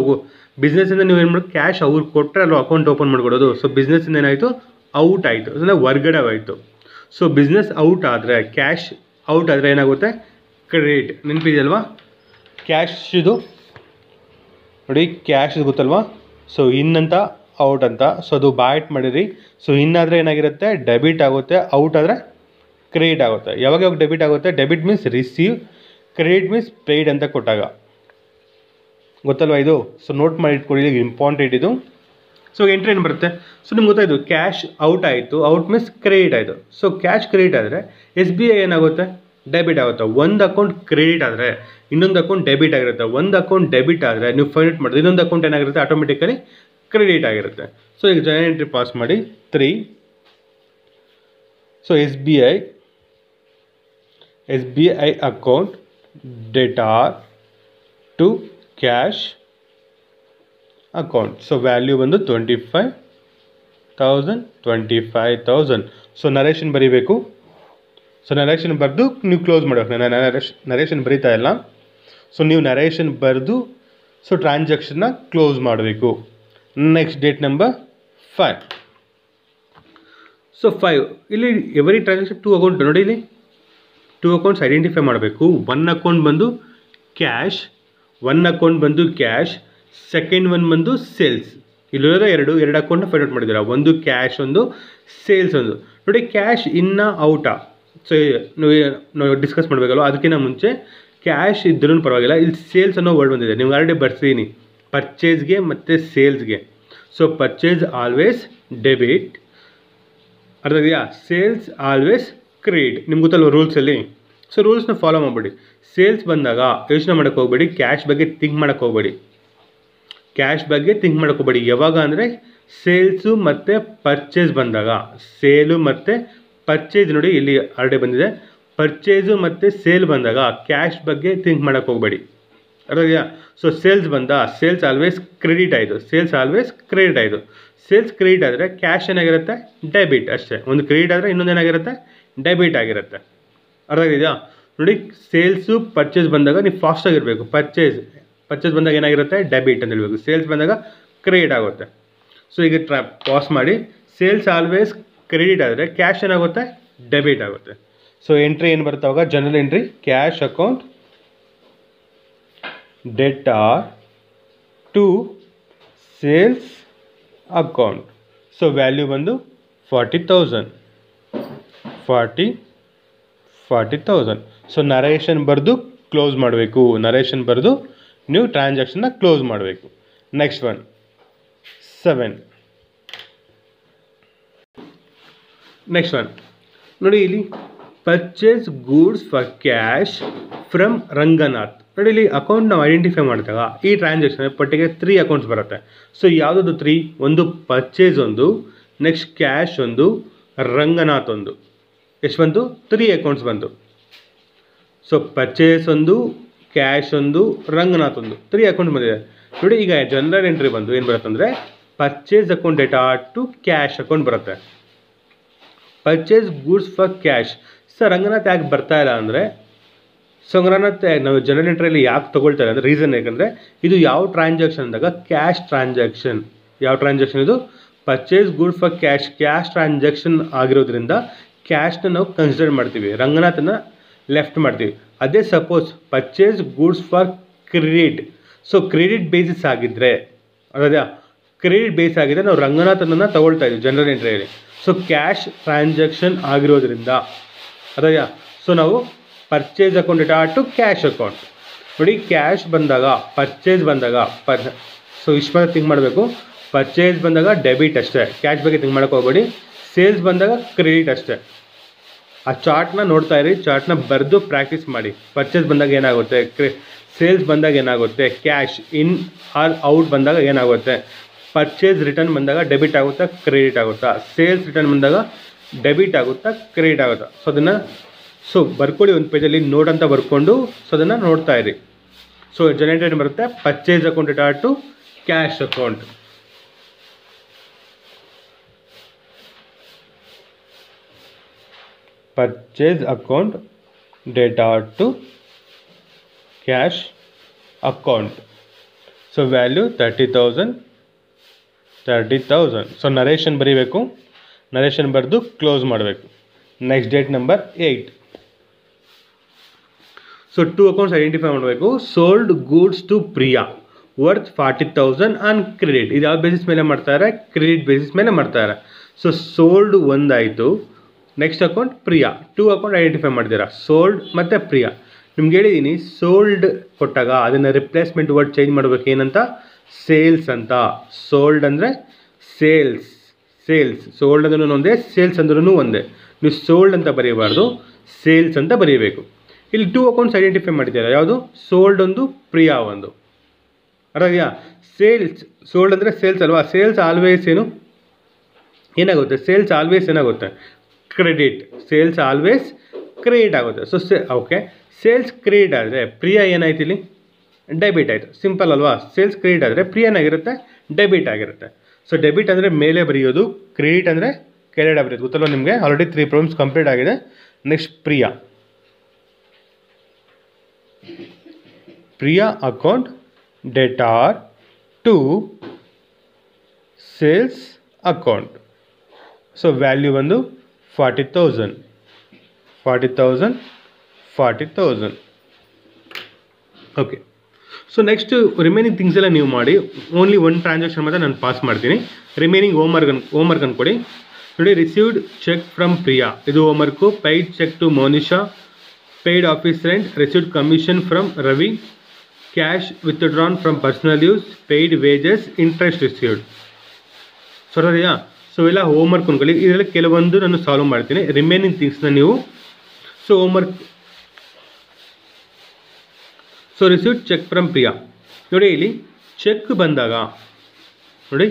ಬಿಸ್ನೆಸ್ಸಿಂದ ನೀವು ಏನು ಮಾಡೋದು, ಕ್ಯಾಶ್ ಅವ್ರಿಗೆ ಕೊಟ್ಟರೆ ಅಲ್ವ ಅಕೌಂಟ್ ಓಪನ್ ಮಾಡ್ಕೊಡೋದು. ಸೊ ಬಿಸ್ನೆಸ್ಸಿಂದ ಏನಾಯಿತು, ಔಟ್ ಆಯಿತು, ಅಂದರೆ ಹೊರಗಡೆ ಹೋಯಿತು. ಸೊ ಬಿಸ್ನೆಸ್ ಔಟ್ ಆದರೆ, ಕ್ಯಾಶ್ ಔಟ್ ಆದರೆ ಏನಾಗುತ್ತೆ, ಕ್ರೆಡಿಟ್. ನೆನಪಿದೆಯಲ್ವಾ ಕ್ಯಾಶ್ ಇದು ನೋಡಿ, ಕ್ಯಾಶ್ ಗೊತ್ತಲ್ವಾ. ಸೊ ಇನ್ ಅಂತ, ಔಟ್ ಅಂತ. ಸೊ ಅದು ಬಾಯ್ಟ್ ಮಾಡಿರಿ. ಸೊ ಇನ್ನಾದರೆ ಏನಾಗಿರುತ್ತೆ, ಡೆಬಿಟ್ ಆಗುತ್ತೆ. ಔಟ್ ಆದರೆ ಕ್ರೆಡಿಟ್ ಆಗುತ್ತೆ. ಯಾವಾಗ ಡೆಬಿಟ್ ಆಗುತ್ತೆ, debit means receive, credit means paid ಅಂತ ಕೊಟ್ಟಾಗ. ಗೊತ್ತಲ್ವಾ ಇದು. ಸೊ ನೋಟ್ ಮಾಡಿ ಇಟ್ಕೊಳ್ಳಿ, ಇಂಪಾರ್ಟೆಂಟ್ ಇದು. ಸೊ ಎಂಟ್ರಿ ಏನು ಬರುತ್ತೆ, ಸೊ ನಿಮ್ಗೆ ಗೊತ್ತಾಯಿತು ಕ್ಯಾಶ್ ಔಟ್ ಆಯಿತು, ಔಟ್ ಮೀನ್ಸ್ ಕ್ರೆಡಿಟ್ ಆಯಿತು. ಸೊ ಕ್ಯಾಶ್ ಕ್ರೆಡಿಟ್ ಆದರೆ SBI ಏನಾಗುತ್ತೆ, ಡೆಬಿಟ್ ಆಗುತ್ತೆ. ಒಂದು ಅಕೌಂಟ್ ಕ್ರೆಡಿಟ್ ಆದರೆ ಇನ್ನೊಂದು ಅಕೌಂಟ್ ಡೆಬಿಟ್ ಆಗಿರುತ್ತೆ. ಒಂದು ಅಕೌಂಟ್ ಡೆಬಿಟ್ ಆದರೆ ನೀವು ಫೈಂಡ್ ಔಟ್ ಮಾಡಿದ್ರೆ ಇನ್ನೊಂದು ಅಕೌಂಟ್ ಏನಾಗಿರುತ್ತೆ, ಆಟೋಮೆಟಿಕಲಿ ಕ್ರೆಡಿಟ್ ಆಗಿರುತ್ತೆ. ಸೊ ಈಗ ಜನರಲ್ ಎಂಟ್ರಿ ಪಾಸ್ ಮಾಡಿ 3. So SBI account data to cash account. So value ಬಂದು 25,000. ಸೊ ನರೇಷನ್ ಬರೀಬೇಕು. ಸೊ ನರೇಷನ್ ಬರೆದು ನೀವು ಕ್ಲೋಸ್ ಮಾಡಬೇಕು. ನಾನು ನರೇಷನ್ ಬರೀತಾ ಇಲ್ಲ. ಸೊ ನೀವು ನರೇಷನ್ ಬರೆದು ಸೊ ಟ್ರಾನ್ಸಾಕ್ಷನ್ನ ಕ್ಲೋಸ್ ಮಾಡಬೇಕು. Next date number 5. ಸೊ 5 ಇಲ್ಲಿ ಎವ್ರಿ ಟ್ರಾನ್ಸಾಕ್ಷನ್ 2 ಅಕೌಂಟ್ ನೋಡಿ, ಇಲ್ಲಿ 2 ಅಕೌಂಟ್ಸ್ ಐಡೆಂಟಿಫೈ ಮಾಡಬೇಕು. 1 ಅಕೌಂಟ್ ಬಂದು ಕ್ಯಾಶ್, 1 ಅಕೌಂಟ್ ಬಂದು ಕ್ಯಾಶ್, ಸೆಕೆಂಡ್ ಒನ್ ಬಂದು ಸೇಲ್ಸ್. ಇಲ್ಲಿರೋದು ಎರಡು ಅಕೌಂಟ್ನ ಫೈಂಡ್ ಔಟ್ ಮಾಡಿದ್ದೀರಾ, ಒಂದು ಕ್ಯಾಶ್, ಒಂದು ಸೇಲ್ಸ್ ಒಂದು. ನೋಡಿ ಕ್ಯಾಶ್ ಇನ್ನ ಔಟಾ, ಸೊ ನಾವು ಡಿಸ್ಕಸ್ ಮಾಡಬೇಕಲ್ವ, ಅದಕ್ಕಿಂತ ಮುಂಚೆ ಕ್ಯಾಶ್ ಇದ್ರೂ ಪರವಾಗಿಲ್ಲ, ಇಲ್ಲಿ ಸೇಲ್ಸ್ ಅನ್ನೋ ವರ್ಡ್ ಬಂದಿದೆ, ನೀವು ಆಲ್ರೆಡಿ ಬರ್ತೀನಿ ಪರ್ಚೇಸ್ಗೆ ಮತ್ತು ಸೇಲ್ಸ್ಗೆ. ಸೊ ಪರ್ಚೇಸ್ ಆಲ್ವೇಸ್ ಡೆಬಿಟ್, ಅರ್ಥ ಇದೆಯಾ, ಸೇಲ್ಸ್ ಆಲ್ವೇಸ್ ಕ್ರೆಡಿಟ್. ನಿಮ್ಗೆ ಗೊತ್ತಲ್ವ ರೂಲ್ಸಲ್ಲಿ, ಸೊ ರೂಲ್ಸ್ನ ಫಾಲೋ ಮಾಡಿಬಿಡಿ. ಸೇಲ್ಸ್ ಬಂದಾಗ ಯೋಚನೆ ಮಾಡೋಕ್ಕೆ ಹೋಗ್ಬೇಡಿ, ಕ್ಯಾಶ್ ಬಗ್ಗೆ ಥಿಂಕ್ ಮಾಡೋಕ್ಕೆ ಹೋಗ್ಬೇಡಿ, ಕ್ಯಾಶ್ ಬಗ್ಗೆ ಥಿಂಕ್ ಮಾಡೋಕ್ಕೆ ಹೋಗ್ಬೇಡಿ. ಯಾವಾಗ ಅಂದರೆ ಸೇಲ್ಸು ಮತ್ತು ಪರ್ಚೇಸ್ ಬಂದಾಗ, ಸೇಲು ಮತ್ತು ಪರ್ಚೇಸ್ ನೋಡಿ ಇಲ್ಲಿ ಆಲ್ರೆಡಿ ಬಂದಿದೆ, ಪರ್ಚೇಸು ಮತ್ತು ಸೇಲ್ ಬಂದಾಗ ಕ್ಯಾಶ್ ಬಗ್ಗೆ ಥಿಂಕ್ ಮಾಡೋಕ್ಕೆ ಹೋಗಬೇಡಿ, ಅರ್ಥ ಇದೆಯಾ. ಸೊ ಸೇಲ್ಸ್ ಬಂದ, ಸೇಲ್ಸ್ ಆಲ್ವೇಸ್ ಕ್ರೆಡಿಟ್ ಆಯಿತು, ಸೇಲ್ಸ್ ಆಲ್ವೇಸ್ ಕ್ರೆಡಿಟ್ ಆಯಿತು. ಸೇಲ್ಸ್ ಕ್ರೆಡಿಟ್ ಆದರೆ ಕ್ಯಾಶ್ ಏನಾಗಿರುತ್ತೆ, ಡೆಬಿಟ್ ಅಷ್ಟೇ. ಒಂದು ಕ್ರೆಡಿಟ್ ಆದರೆ ಇನ್ನೊಂದು ಏನಾಗಿರುತ್ತೆ, ಡೆಬಿಟ್ ಆಗಿರುತ್ತೆ, ಅರ್ಥ ಇದೆಯಾ. ನೋಡಿ ಸೇಲ್ಸು ಪರ್ಚೇಸ್ ಬಂದಾಗ ನೀವು ಫಾಸ್ಟಾಗಿರಬೇಕು, ಪರ್ಚೇಸ್ ಬಂದಾಗ ಏನಾಗಿರುತ್ತೆ, ಡೆಬಿಟ್ ಅಂತ ಹೇಳಬೇಕು, ಸೇಲ್ಸ್ ಬಂದಾಗ ಕ್ರೆಡಿಟ್ ಆಗುತ್ತೆ. ಸೊ ಈಗ ಪಾಸ್ ಮಾಡಿ, ಸೇಲ್ಸ್ ಆಲ್ವೇಸ್ ಕ್ರೆಡಿಟ್ ಆದರೆ ಕ್ಯಾಶ್ ಏನಾಗುತ್ತೆ, ಡೆಬಿಟ್ ಆಗುತ್ತೆ. ಸೊ ಎಂಟ್ರಿ ಏನು ಬರುತ್ತೆ ಅವಾಗ, journal entry, cash account debtor to sales account. So value ಬಂದು 40,000. ಸೊ ನರೇಷನ್ ಬರೆದು ಕ್ಲೋಸ್ ಮಾಡಬೇಕು, ನರೇಷನ್ ಬರೆದು ನೀವು ಟ್ರಾನ್ಸಾಕ್ಷನ್ನ ಕ್ಲೋಸ್ ಮಾಡಬೇಕು. Next one 7. ನೆಕ್ಸ್ಟ್ ಒನ್ ನೋಡಿ, ಇಲ್ಲಿ purchase goods for cash from Ranganath. ನೋಡಿ ಇಲ್ಲಿ ಅಕೌಂಟ್ ನಾವು ಐಡೆಂಟಿಫೈ ಮಾಡಿದಾಗ ಈ ಟ್ರಾನ್ಸಾಕ್ಷನ್ ಪಟ್ಟಿಗೆ 3 ಅಕೌಂಟ್ಸ್ ಬರುತ್ತೆ. ಸೊ ಯಾವುದದು 3, ಒಂದು ಪರ್ಚೇಸ್ ಒಂದು, ನೆಕ್ಸ್ಟ್ ಕ್ಯಾಶ್ ಒಂದು, ರಂಗನಾಥ್ ಒಂದು. ಎಷ್ಟು ಬಂತು, 3 ಅಕೌಂಟ್ಸ್ ಬಂತು. ಸೊ ಪರ್ಚೇಸ್ ಒಂದು, ಕ್ಯಾಶ್ ಒಂದು, ರಂಗನಾಥ್ ಒಂದು, 3 ಅಕೌಂಟ್ ಬಂದಿದೆ. ನೋಡಿ ಈಗ ಜನರಲ್ ಎಂಟ್ರಿ ಬಂದು ಏನು ಬರುತ್ತೆ ಅಂದರೆ purchase account data to cash account ಬರುತ್ತೆ. Purchase goods for cash. Sir Ranganath ಯಾಕೆ ಬರ್ತಾ ಇಲ್ಲ ಅಂದರೆ, ಸೊ ರಂಗನಾಥ್ ನಾವು ಜನರಲ್ ಎಂಟ್ರಿಯಲ್ಲಿ ಯಾಕೆ ತೊಗೊಳ್ತಾರೆ ಅಂದರೆ ರೀಸನ್ ಯಾಕಂದರೆ ಇದು ಯಾವ ಟ್ರಾನ್ಸಾಕ್ಷನ್ ಅಂದಾಗ ಕ್ಯಾಶ್ ಟ್ರಾನ್ಸಾಕ್ಷನ್. ಯಾವ ಟ್ರಾನ್ಸಾಕ್ಷನ್ ಇದು, purchase goods for cash transaction ಆಗಿರೋದ್ರಿಂದ ಕ್ಯಾಶ್ನ ನಾವು ಕನ್ಸಿಡರ್ ಮಾಡ್ತೀವಿ, ರಂಗನಾಥನ ಲೆಫ್ಟ್ ಮಾಡ್ತೀವಿ. ಅದೇ suppose purchase goods for credit, so credit basis ಆಗಿದ್ದರೆ, ಅದೇ ಕ್ರೆಡಿಟ್ ಬೇಸ್ ಆಗಿದ್ದರೆ ನಾವು ರಂಗನಾಥನನ್ನು ತಗೊಳ್ತಾ ಇದ್ದೀವಿ ಜನರಲ್ ಎಂಟ್ರಿಯಲ್ಲಿ. ಸೊ ಕ್ಯಾಶ್ ಟ್ರಾನ್ಸಾಕ್ಷನ್ ಆಗಿರೋದ್ರಿಂದ ಅದೇ, ಸೊ ನಾವು purchase account data to cash account. ನೋಡಿ ಕ್ಯಾಶ್ ಬಂದಾಗ, ಪರ್ಚೇಸ್ ಬಂದಾಗ ಸೊ ಇಷ್ಟು ಮೇಲೆ ಥಿಂಕ್ ಮಾಡಬೇಕು, ಪರ್ಚೇಸ್ ಬಂದಾಗ ಡೆಬಿಟ್ ಅಷ್ಟೇ, ಕ್ಯಾಶ್ ಬಗ್ಗೆ ಥಿಂಕ್ ಮಾಡೋಕ್ಕೆ ಹೋಗಬೇಡಿ. ಸೇಲ್ಸ್ ಬಂದಾಗ ಕ್ರೆಡಿಟ್ ಅಷ್ಟೇ. ಆ ಚಾರ್ಟ್ನ ನೋಡ್ತಾ ಇರಿ, ಚಾರ್ಟ್ನ ಬರೆದು ಪ್ರಾಕ್ಟೀಸ್ ಮಾಡಿ. ಪರ್ಚೇಸ್ ಬಂದಾಗ ಏನಾಗುತ್ತೆ, ಸೇಲ್ಸ್ ಬಂದಾಗ ಏನಾಗುತ್ತೆ, ಕ್ಯಾಶ್ ಇನ್ ಆರ್ ಔಟ್ ಬಂದಾಗ ಏನಾಗುತ್ತೆ, ಪರ್ಚೇಸ್ ರಿಟರ್ನ್ ಬಂದಾಗ ಡೆಬಿಟ್ ಆಗುತ್ತಾ ಕ್ರೆಡಿಟ್ ಆಗುತ್ತಾ, ಸೇಲ್ಸ್ ರಿಟರ್ನ್ ಬಂದಾಗ ಡೆಬಿಟ್ ಆಗುತ್ತಾ ಕ್ರೆಡಿಟ್ ಆಗುತ್ತಾ. ಸೊ ಅದನ್ನು ಬರ್ಕೊಳ್ಳಿ ಒಂದು ಪೇಜಲ್ಲಿ ನೋಟ್ ಅಂತ ಬರ್ಕೊಂಡು, ಸೊ ಅದನ್ನು ನೋಡ್ತಾ ಇರಿ. ಸೊ ಜನರೇಟ್ ಬರುತ್ತೆ purchase account data to cash account. Purchase account data to cash account. So value 30,000. So narration ಬರೀಬೇಕು, ನರೇಷನ್ ಬರೆದು ಕ್ಲೋಸ್ ಮಾಡಬೇಕು. Next date number 8. So 2 accounts identify ಮಾಡಬೇಕು. Sold goods to Priya worth 40,000 on credit. ಇದು ಯಾವ basis ಮೇಲೆ ಮಾಡ್ತಾರೆ, credit basis ಮೇಲೆ ಮಾಡ್ತಾರೆ. ಸೊ ಸೋಲ್ಡ್ ಒಂದಾಯಿತು. Next account Priya, 2 account identify ಮಾಡಿದ್ದೀರಾ, ಸೋಲ್ಡ್ ಮತ್ತು ಪ್ರಿಯಾ. ನಿಮ್ಗೆ ಹೇಳಿದ್ದೀನಿ ಸೋಲ್ಡ್ ಕೊಟ್ಟಾಗ ಅದನ್ನು ರಿಪ್ಲೇಸ್ಮೆಂಟ್ ವರ್ಡ್ ಚೇಂಜ್ ಮಾಡಬೇಕು, ಏನಂತ, ಸೇಲ್ಸ್ ಅಂತ. ಸೋಲ್ಡ್ ಅಂದರೆ ಸೇಲ್ಸ್, ಸೋಲ್ಡ್ ಅಂದ್ರೂ ಒಂದೇ, ಸೇಲ್ಸ್ ಅಂದ್ರೂ ಒಂದೇ. ನೀವು ಸೋಲ್ಡ್ ಅಂತ ಬರೀಬಾರ್ದು, ಸೇಲ್ಸ್ ಅಂತ ಬರೀಬೇಕು. ಇಲ್ಲಿ 2 ಅಕೌಂಟ್ಸ್ ಐಡೆಂಟಿಫೈ ಮಾಡಿದ್ದೀರಾ, ಯಾವುದು, ಸೋಲ್ಡ್ ಒಂದು, ಪ್ರಿಯಾ ಒಂದು. ಅರ್ಥ ಇದೆಯಾ. ಸೇಲ್ಸ್, ಸೋಲ್ಡ್ ಅಂದರೆ ಸೇಲ್ಸ್ ಅಲ್ವಾ, ಸೇಲ್ಸ್ ಆಲ್ವೇಸ್ ಏನಾಗುತ್ತೆ, ಸೇಲ್ಸ್ ಆಲ್ವೇಸ್ ಏನಾಗುತ್ತೆ, ಕ್ರೆಡಿಟ್. ಸೇಲ್ಸ್ ಆಲ್ವೇಸ್ ಕ್ರೆಡಿಟ್ ಆಗುತ್ತೆ. ಸೊ ಓಕೆ, ಸೇಲ್ಸ್ ಕ್ರೆಡಿಟ್ ಆದರೆ ಪ್ರಿಯಾ ಏನಾಯ್ತು ಇಲ್ಲಿ, ಡೆಬಿಟ್ ಆಯಿತು. ಸಿಂಪಲ್ ಅಲ್ವಾ, ಸೇಲ್ಸ್ ಕ್ರೆಡಿಟ್ ಆದರೆ ಪ್ರಿಯಾನಾಗಿರುತ್ತೆ, ಡೆಬಿಟ್ ಆಗಿರುತ್ತೆ. ಸೊ ಡೆಬಿಟ್ ಅಂದರೆ ಮೇಲೆ ಬರೆಯೋದು, ಕ್ರೆಡಿಟ್ ಅಂದರೆ ಕೆಳಗಡೆ ಬರೆಯೋದು. ಗೊತ್ತಲ್ವ ನಿಮಗೆ, ಆಲ್ರೆಡಿ 3 ಪ್ರಾಬ್ಲಮ್ಸ್ ಕಂಪ್ಲೀಟ್ ಆಗಿದೆ. Next Priya account debtor to sales account. So value ಬಂದು 40,000. Okay. So next remaining things ಎಲ್ಲ ನೀವು ಮಾಡಿ, ಓನ್ಲಿ ಒನ್ ಟ್ರಾನ್ಸಾಕ್ಷನ್ ಮಾತ್ರ ನಾನು ಪಾಸ್ ಮಾಡ್ತೀನಿ. ರಿಮೈನಿಂಗ್ ಹೋಮ್ವರ್ಕ್ ಅಂದ್ಕೊಡಿ. ನೋಡಿ, ರಿಸೀವ್ಡ್ ಚೆಕ್ ಫ್ರಮ್ ಪ್ರಿಯಾ, ಇದು homework. Paid cheque to Monisha, paid office rent, received commission from Ravi, cash withdrawn from personal use, paid wages, interest received. ಸರಿಯಾ? ಸೊ ಎಲ್ಲ ಹೋಮ್ವರ್ಕ್ ಅಂದ್ಕೊಳ್ಳಿ. ಇದರಲ್ಲಿ ಕೆಲವೊಂದು ನಾನು ಸಾಲ್ವ್ ಮಾಡ್ತೀನಿ. ರಿಮೈನಿಂಗ್ ಥಿಂಗ್ಸ್ನ ನೀವು homework. So received cheque from Priya, ನೋಡಿ ಇಲ್ಲಿ ಚೆಕ್ ಬಂದಾಗ ನೋಡಿ,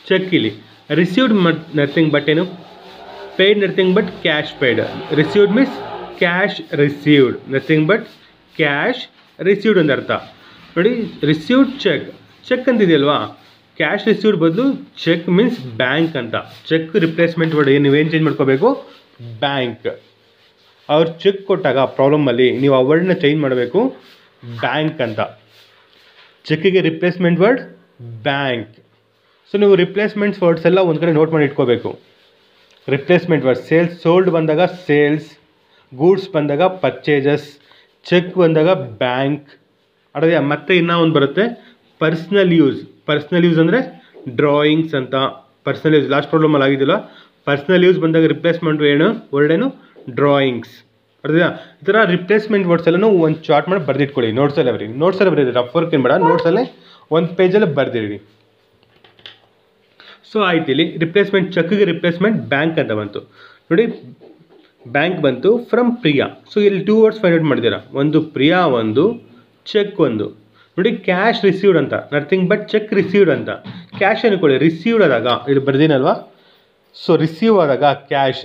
ಚೆಕ್ ಇಲ್ಲಿ ರಿಸೀವ್ಡ್ ನಥಿಂಗ್ ಬಟ್ ಏನು, paid nothing but cash paid. Received means cash received, nothing but cash received ಅಂತ ಅರ್ಥ. ನೋಡಿ, ರಿಸೀವ್ಡ್ ಚೆಕ್ ಅಂತಿದೆಯಲ್ವಾ, ಕ್ಯಾಶ್ ರಿಸೀವ್ಡ್ ಬದಲು ಚೆಕ್ ಮೀನ್ಸ್ ಬ್ಯಾಂಕ್ ಅಂತ. ಚೆಕ್ ರಿಪ್ಲೇಸ್ಮೆಂಟ್ ವರ್ಡ್ ನೀವೇನು ಚೇಂಜ್ ಮಾಡ್ಕೋಬೇಕು, ಬ್ಯಾಂಕ್. ಅವ್ರು ಚೆಕ್ ಕೊಟ್ಟಾಗ ಪ್ರಾಬ್ಲಮಲ್ಲಿ ನೀವು ಆ ವರ್ಡ್ನ ಚೇಂಜ್ ಮಾಡಬೇಕು, ಬ್ಯಾಂಕ್ ಅಂತ. ಚೆಕ್ಕಿಗೆ ರಿಪ್ಲೇಸ್ಮೆಂಟ್ ವರ್ಡ್ ಬ್ಯಾಂಕ್. ಸೊ ನೀವು ರಿಪ್ಲೇಸ್ಮೆಂಟ್ಸ್ ವರ್ಡ್ಸ್ ಎಲ್ಲ ಒಂದು ಕಡೆ ನೋಟ್ ಮಾಡಿ ಇಟ್ಕೋಬೇಕು. ರಿಪ್ಲೇಸ್ಮೆಂಟ್ ವರ್ಡ್ ಸೇಲ್ಸ್, ಸೋಲ್ಡ್ ಬಂದಾಗ ಸೇಲ್ಸ್, ಗೂಡ್ಸ್ ಬಂದಾಗ ಪರ್ಚೇಜಸ್, ಚೆಕ್ ಬಂದಾಗ ಬ್ಯಾಂಕ್. ಅದೇ ಮತ್ತೆ ಇನ್ನೂ ಒಂದು ಬರುತ್ತೆ ಪರ್ಸ್ನಲ್ ಯೂಸ್. ಪರ್ಸ್ನಲ್ ಯೂಸ್ ಅಂದರೆ ಡ್ರಾಯಿಂಗ್ಸ್ ಅಂತ. ಪರ್ಸ್ನಲ್ ಯೂಸ್ ಲಾಸ್ಟ್ ಪ್ರಾಬ್ಲಮಲ್ಲಿ ಆಗಿದ್ದಿಲ್ಲ. ಪರ್ಸ್ನಲ್ ಯೂಸ್ ಬಂದಾಗ ರಿಪ್ಲೇಸ್ಮೆಂಟ್ ವರ್ಡ್ ಡ್ರಾಯಿಂಗ್ಸ್. ಅರ್ಧ ಈ ಥರ ರಿಪ್ಲೇಸ್ಮೆಂಟ್ ವರ್ಡ್ಸ್ ಎಲ್ಲನೂ ಒಂದು ಚಾರ್ಟ್ ಮಾಡಿ ಬರೆದಿಟ್ಕೊಳ್ಳಿ. ನೋಟ್ಸಲ್ಲಿ ಬರೀರಿ, ರಫ್ ವರ್ಕ್ ಏನು ಬೇಡ, ನೋಟ್ಸಲ್ಲೇ ಒಂದು ಪೇಜಲ್ಲಿ ಬರೆದಿಡಿ. ಸೊ ಆಯ್ತು, ಇಲ್ಲಿ ರಿಪ್ಲೇಸ್ಮೆಂಟ್ ಚೆಕ್ಗೆ ರಿಪ್ಲೇಸ್ಮೆಂಟ್ ಬ್ಯಾಂಕ್ ಅಂತ ಬಂತು. ನೋಡಿ, ಬ್ಯಾಂಕ್ ಬಂತು ಫ್ರಮ್ ಪ್ರಿಯಾ. ಸೊ ಇಲ್ಲಿ 2 ವರ್ಡ್ಸ್ ಫೈಂಡ್ ಔಟ್ ಮಾಡಿದ್ದೀರಾ, ಒಂದು ಪ್ರಿಯಾ, ಒಂದು ಚೆಕ್ ಒಂದು. ನೋಡಿ, ಕ್ಯಾಶ್ ರಿಸೀವ್ಡ್ ಅಂತ, ನಥಿಂಗ್ ಬಟ್ ಚೆಕ್ ರಿಸೀವ್ಡ್ ಅಂತ. ಕ್ಯಾಶ್ ಅನ್ಕೊಳ್ಳಿ, ರಿಸೀವ್ಡ್ ಆದಾಗ ಇಲ್ಲಿ ಬರ್ದೀನಲ್ವಾ. ಸೊ ರಿಸೀವ್ ಆದಾಗ ಕ್ಯಾಶ್,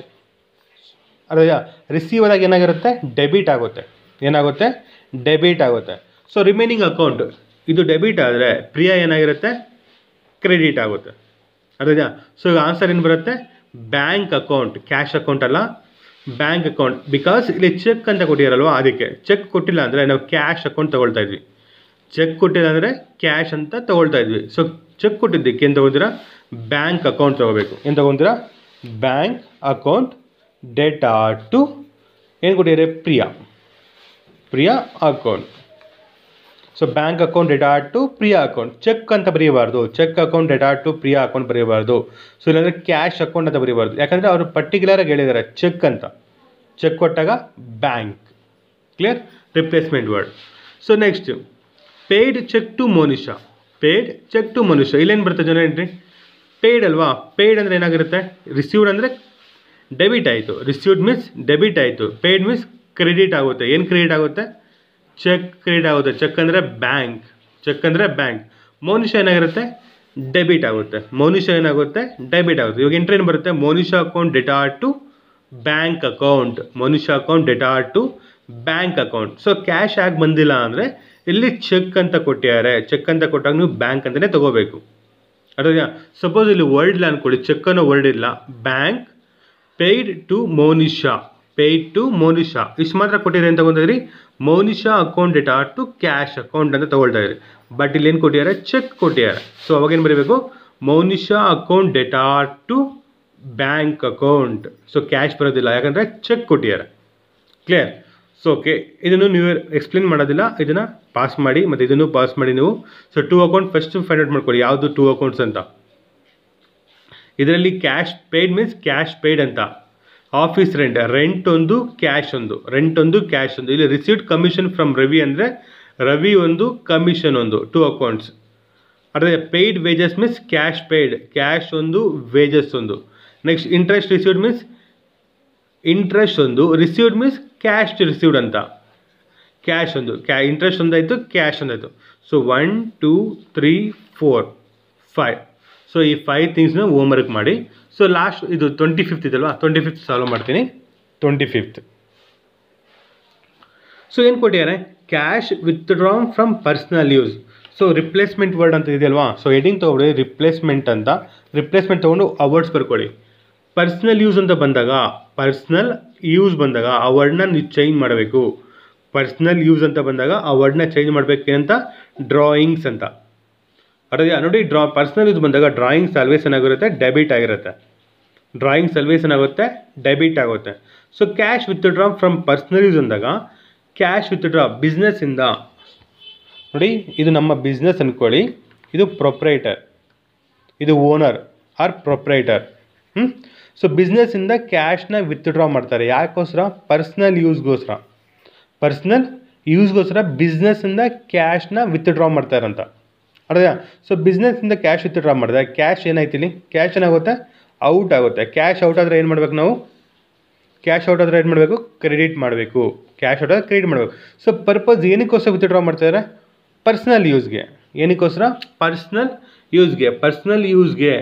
ಅದೇ ರಿಸೀವ್ ಆದಾಗ ಏನಾಗಿರುತ್ತೆ, ಡೆಬಿಟ್ ಆಗುತ್ತೆ. ಏನಾಗುತ್ತೆ, ಡೆಬಿಟ್ ಆಗುತ್ತೆ. ಸೊ ರಿಮೈನಿಂಗ್ ಅಕೌಂಟ್ ಇದು ಡೆಬಿಟ್ ಆದರೆ ಪ್ರಿಯಾ ಏನಾಗಿರುತ್ತೆ, ಕ್ರೆಡಿಟ್ ಆಗುತ್ತೆ. ಅದೇ ಸೊ ಈಗ ಆನ್ಸರ್ ಏನು ಬರುತ್ತೆ, ಬ್ಯಾಂಕ್ ಅಕೌಂಟ್. ಕ್ಯಾಶ್ ಅಕೌಂಟ್ ಅಲ್ಲ, ಬ್ಯಾಂಕ್ ಅಕೌಂಟ್. ಬಿಕಾಸ್ ಇಲ್ಲಿ ಚೆಕ್ ಅಂತ ಕೊಟ್ಟಿರಲ್ವ, ಅದಕ್ಕೆ. ಚೆಕ್ ಕೊಟ್ಟಿಲ್ಲ ಅಂದರೆ ನಾವು ಕ್ಯಾಶ್ ಅಕೌಂಟ್ ತೊಗೊಳ್ತಾ ಇದ್ವಿ. ಚೆಕ್ ಕೊಟ್ಟಿಲ್ಲ ಅಂದರೆ ಕ್ಯಾಶ್ ಅಂತ ತೊಗೊಳ್ತಾ ಇದ್ವಿ. ಸೊ ಚೆಕ್ ಕೊಟ್ಟಿದ್ದಕ್ಕೆ ಏನು ತೊಗೊಳ್ತೀರಾ, ಬ್ಯಾಂಕ್ ಅಕೌಂಟ್ ತೊಗೋಬೇಕು. ಏನು ತೊಗೊತೀರಾ, ಬ್ಯಾಂಕ್ ಅಕೌಂಟ್ ಡೇಟಾ ಟು ಏನು ಕೊಟ್ಟಿದ್ದಾರೆ, Priya account. So bank account data to Priya account. Cheque ಅಂತ ಬರೆಯಬಾರ್ದು, cheque account data to Priya account ಬರೆಯಬಾರ್ದು. ಸೊ ಇಲ್ಲಾಂದರೆ ಕ್ಯಾಶ್ ಅಕೌಂಟ್ ಅಂತ ಬರೆಯಬಾರ್ದು. ಯಾಕಂದರೆ ಅವರು ಪರ್ಟಿಕ್ಯುಲರಾಗಿ ಹೇಳಿದ್ದಾರೆ ಚೆಕ್ ಅಂತ. ಚೆಕ್ ಕೊಟ್ಟಾಗ bank. Clear, replacement word. So next paid cheque to Monisha. Paid cheque to Monisha, ಇಲ್ಲೇನು ಬರುತ್ತೆ ಜನ ಎಂಟ್ರಿ, ಪೇಯ್ಡ್ ಅಲ್ವಾ. ಪೇಯ್ಡ್ ಅಂದರೆ ಏನಾಗಿರುತ್ತೆ, ರಿಸೀವ್ಡ್ ಅಂದರೆ ಡೆಬಿಟ್ ಆಯಿತು, ರಿಸೀವ್ಡ್ ಮೀನ್ಸ್ ಡೆಬಿಟ್ ಆಯಿತು, ಪೇಯ್ಡ್ ಮೀನ್ಸ್ ಕ್ರೆಡಿಟ್ ಆಗುತ್ತೆ. ಏನು ಕ್ರೆಡಿಟ್ ಆಗುತ್ತೆ, ಚೆಕ್ ಕ್ರೆಡಿಟ್ ಆಗುತ್ತೆ. ಚೆಕ್ ಅಂದರೆ ಬ್ಯಾಂಕ್, ಚೆಕ್ ಅಂದರೆ ಬ್ಯಾಂಕ್. ಮೋನಿಶಾ ಏನಾಗಿರುತ್ತೆ, ಡೆಬಿಟ್ ಆಗುತ್ತೆ. ಮೋನಿಶಾ ಏನಾಗುತ್ತೆ, ಡೆಬಿಟ್ ಆಗುತ್ತೆ. ಇವಾಗ ಎಂಟ್ರಿ ಏನು ಬರುತ್ತೆ, Monisha account data to bank account. Monisha account data to bank account. So cash ಆಗಿ ಬಂದಿಲ್ಲ ಅಂದರೆ ಇಲ್ಲಿ ಚೆಕ್ ಅಂತ ಕೊಟ್ಟಿದ್ದಾರೆ. ಚೆಕ್ ಅಂತ ಕೊಟ್ಟಾಗ ನೀವು ಬ್ಯಾಂಕ್ ಅಂತಲೇ ತೊಗೋಬೇಕು. ಅದೇ ಸಪೋಸ್ ಇಲ್ಲಿ ವರ್ಡ್ ಇಲ್ಲ ಅಂದ್ಕೊಳ್ಳಿ, ಚೆಕ್ ಅನ್ನೋ ವರ್ಡ್ ಇಲ್ಲ, bank, paid to Monisha, paid to Monisha ಇಷ್ಟು ಮಾತ್ರ ಕೊಟ್ಟಿದ್ದಾರೆ ಅಂತ ತಗೊಂಡಿದ್ರಿ. Monisha account data to cash account ಅಂತ ತೊಗೊಳ್ತಾ ಇದ್ರಿ. ಬಟ್ ಇಲ್ಲಿ ಏನು ಕೊಟ್ಟಿದ್ದಾರೆ, ಚೆಕ್ ಕೊಟ್ಟಿದ್ದಾರೆ. ಸೊ ಅವಾಗೇನು ಬರೀಬೇಕು, Monisha account data to bank account. So cash ಬರೋದಿಲ್ಲ, ಯಾಕಂದರೆ ಚೆಕ್ ಕೊಟ್ಟಿದ್ದಾರೆ. ಕ್ಲಿಯರ್. ಸೊ ಓಕೆ, ಇದನ್ನು ನೀವು ಎಕ್ಸ್ಪ್ಲೇನ್ ಮಾಡೋದಿಲ್ಲ, ಇದನ್ನು ಪಾಸ್ ಮಾಡಿ ಮತ್ತು ಇದನ್ನು ಪಾಸ್ ಮಾಡಿ ನೀವು. So 2 account first find out ಮಾಡ್ಕೊಳ್ಳಿ, ಯಾವುದು 2 ಅಕೌಂಟ್ಸ್ ಅಂತ. ಇದರಲ್ಲಿ cash paid means cash paid ಅಂತ. ಆಫೀಸ್ ರೆಂಟ್, ರೆಂಟ್ ಒಂದು, ಕ್ಯಾಶ್ ಒಂದು. ರೆಂಟ್ ಒಂದು, ಕ್ಯಾಶ್ ಒಂದು. ಇಲ್ಲಿ ರಿಸೀವ್ಡ್ ಕಮಿಷನ್ ಫ್ರಮ್ ರವಿ ಅಂದರೆ ರವಿ ಒಂದು, ಕಮಿಷನ್ ಒಂದು, 2 ಅಕೌಂಟ್ಸ್. ಅದೇ paid wages means cash paid, cash ಒಂದು, ವೇಜಸ್ ಒಂದು. Next interest received means interest ಒಂದು, ರಿಸೀವ್ಡ್ ಮೀನ್ಸ್ ಕ್ಯಾಶ್ ರಿಸೀವ್ಡ್ ಅಂತ. ಕ್ಯಾಶ್ ಒಂದು, ಇಂಟ್ರೆಸ್ಟ್ ಒಂದಾಯಿತು, ಕ್ಯಾಶ್ ಒಂದಾಯಿತು. ಸೊ 1 2 3 4 5. ಸೊ ಈ 5 ಥಿಂಗ್ಸ್ನ ಹೋಮ್ವರ್ಕ್ ಮಾಡಿ. ಸೊ ಲಾಸ್ಟ್ ಇದು 25th ಇದಲ್ವಾ, 25th ಸಾಲ್ವ್ ಮಾಡ್ತೀನಿ. 25th ಸೊ ಏನು ಕೊಟ್ಟಿದ್ದಾರೆ, cash withdrawn from personal use. So replacement word ಅಂತ ಇದೆಯಲ್ವಾ. ಸೊ ಹೆಡಿಂಗ್ ತೊಗೊಳ್ಳಿ ರಿಪ್ಲೇಸ್ಮೆಂಟ್ ಅಂತ. ರಿಪ್ಲೇಸ್ಮೆಂಟ್ ತೊಗೊಂಡು ವರ್ಡ್ಸ್ ಬರ್ಕೊಳ್ಳಿ. ಪರ್ಸ್ನಲ್ ಯೂಸ್ ಅಂತ ಬಂದಾಗ, ಪರ್ಸ್ನಲ್ ಯೂಸ್ ಬಂದಾಗ ಆ ವರ್ಡ್ನ ನೀವು ಚೇಂಜ್ ಮಾಡಬೇಕು. ಪರ್ಸ್ನಲ್ ಯೂಸ್ ಅಂತ ಬಂದಾಗ ಆ ವರ್ಡ್ನ ಚೇಂಜ್ ಮಾಡಬೇಕಂತ ಡ್ರಾಯಿಂಗ್ಸ್ ಅಂತ. ಅದೇ ನೋಡಿ, ಪರ್ಸ್ನಲ್ ಯೂಸ್ ಬಂದಾಗ ಡ್ರಾಯಿಂಗ್ಸ್ ಆಲ್ವೇಸ್ ಏನಾಗಿರುತ್ತೆ, ಡೆಬಿಟ್ ಆಗಿರುತ್ತೆ. ಡ್ರಾಯಿಂಗ್ಸ್ ಆಲ್ವೇಸ್ ಏನಾಗುತ್ತೆ, ಡೆಬಿಟ್ ಆಗುತ್ತೆ. So cash withdraw from personal use ಅಂದಾಗ ಕ್ಯಾಶ್ ವಿತ್ಡ್ರಾ ಬಿಸ್ನೆಸ್ಸಿಂದ. ನೋಡಿ, ಇದು ನಮ್ಮ ಬಿಸ್ನೆಸ್ ಅಂದ್ಕೊಳ್ಳಿ, ಇದು ಪ್ರೊಪ್ರೈಟರ್, ಇದು ಓನರ್ ಆರ್ ಪ್ರೊಪ್ರೈಟರ್. ಸೊ ಬಿಸ್ನೆಸ್ಸಿಂದ ಕ್ಯಾಶ್ನ ವಿತ್ಡ್ರಾ ಮಾಡ್ತಾರೆ. ಯಾಕೋಸ್ಕರ? ಪರ್ಸ್ನಲ್ ಯೂಸ್ಗೋಸ್ಕರ ಬಿಸ್ನೆಸ್ಸಿಂದ ಕ್ಯಾಶ್ನ ವಿತ್ಡ್ರಾ ಮಾಡ್ತಾರಂತ. ಅರ್ಧ? ಸೊ ಬಿಸ್ನೆಸ್ಸಿಂದ ಕ್ಯಾಶ್ ವಿತ್ಡ್ರಾ ಮಾಡಿದ್ರೆ ಕ್ಯಾಶ್ ಏನಾಯ್ತು ಇಲ್ಲಿ? ಕ್ಯಾಶ್ ಏನಾಗುತ್ತೆ? ಔಟ್ ಆಗುತ್ತೆ. ಕ್ಯಾಶ್ ಔಟ್ ಆದರೆ ಏನು ಮಾಡಬೇಕು ನಾವು? ಕ್ರೆಡಿಟ್ ಮಾಡಬೇಕು. ಸೊ ಪರ್ಪಸ್ ಏನಕ್ಕೋಸ್ಕರ ವಿತ್ಡ್ರಾ ಮಾಡ್ತಾರೆ? ಪರ್ಸ್ನಲ್ ಯೂಸ್ಗೆ. ಏನಕ್ಕೋಸ್ಕರ? ಪರ್ಸ್ನಲ್ ಯೂಸ್ಗೆ.